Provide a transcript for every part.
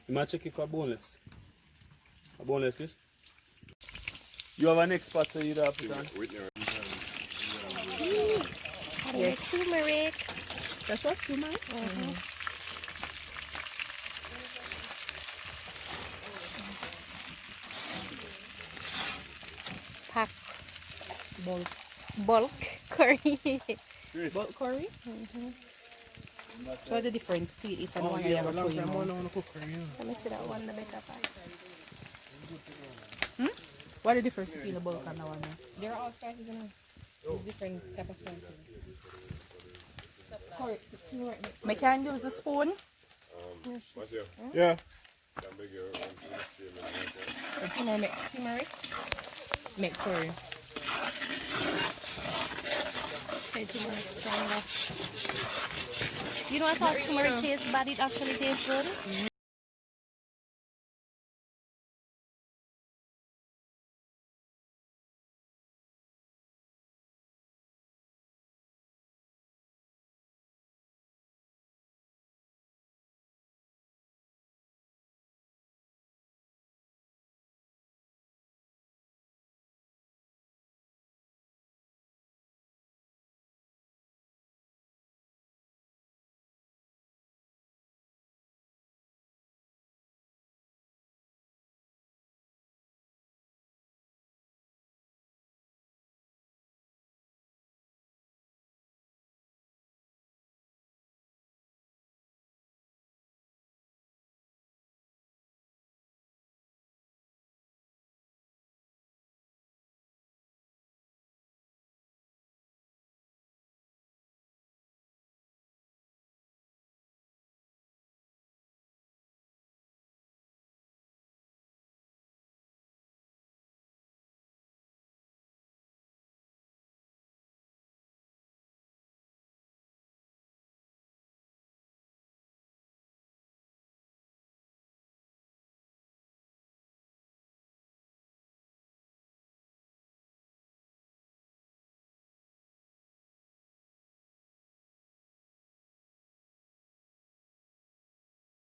You might check it for boneless. A boneless, Chris? You have an expert so you don't have to Whitney. Yes. Turmeric. That's what turmeric? Pack. Bulk curry. Bulk curry? What's the difference between it and the one you have a curry? Let me see that one the better part. What is the difference between the bulk and the one? They're all spices in it. There's different type of spices. I can use a spoon. Yeah. Turmeric. Make curry. Say turmeric stronger. You know, I thought turmeric tastes bad, it actually tastes good.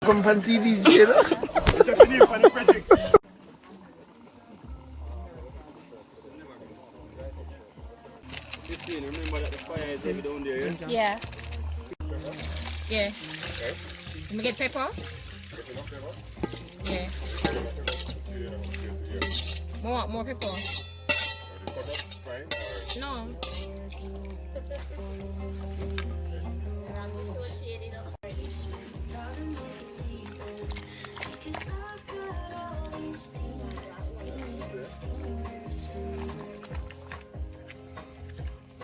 Come from TV's, you know? Remember that the fire is heavy down there, yeah? Yeah. Yeah. Let me get pepper. Yeah. More pepper. No.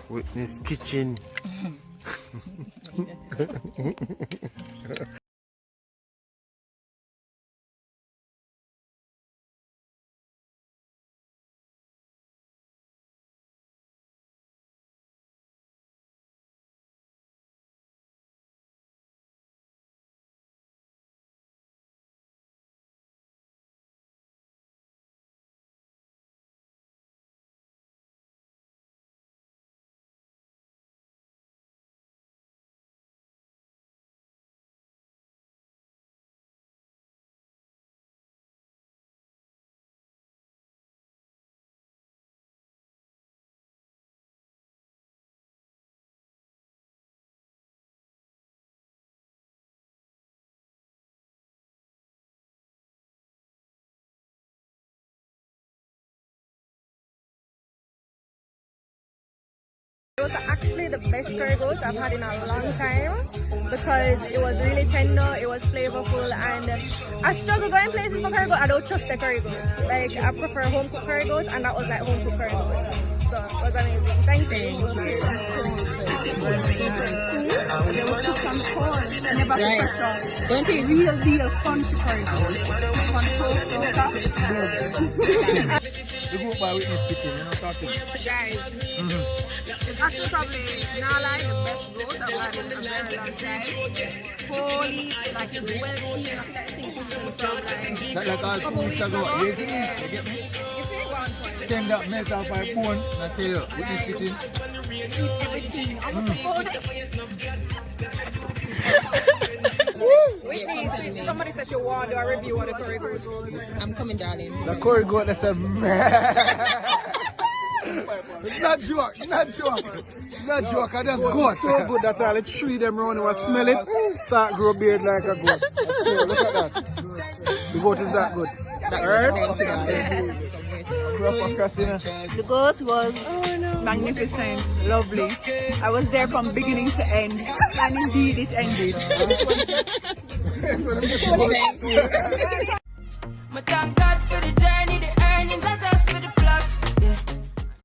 Whitney's kitchen. It was actually the best curry goat I've had in a long time because it was really tender, it was flavorful, and I struggle going places for curry goat. I don't trust the curry goat. Like, I prefer home cooked curry goat, and that was like home cooked curry goat. So it was amazing. Thank you. They will cook some corn, never fresh out. Don't you? Real deal country curry goat. The group by Whitney's kitchen, you know, talking. Guys, it's actually probably, not like the best goat I've had in a very long time. Holy, like well seasoned. I feel like I think this is from like Like all 2 weeks ago. You get me? You see 1 point. Stand up, melt off my phone, and I tell you, Whitney's kitchen. Eat everything. I was Whitney, somebody said if you want to do a review on the curry goat. I'm coming, darling. The curry goat, that's a man. It's not joke, not joke. It's not joke, I just goat. So good that all the tree them round you smell it, start grow beard like a goat. I swear, look at that. The goat is that good. Alright? The goat was magnificent, lovely. I was there from beginning to end, and indeed it ended. Thank you. Thank God for the journey.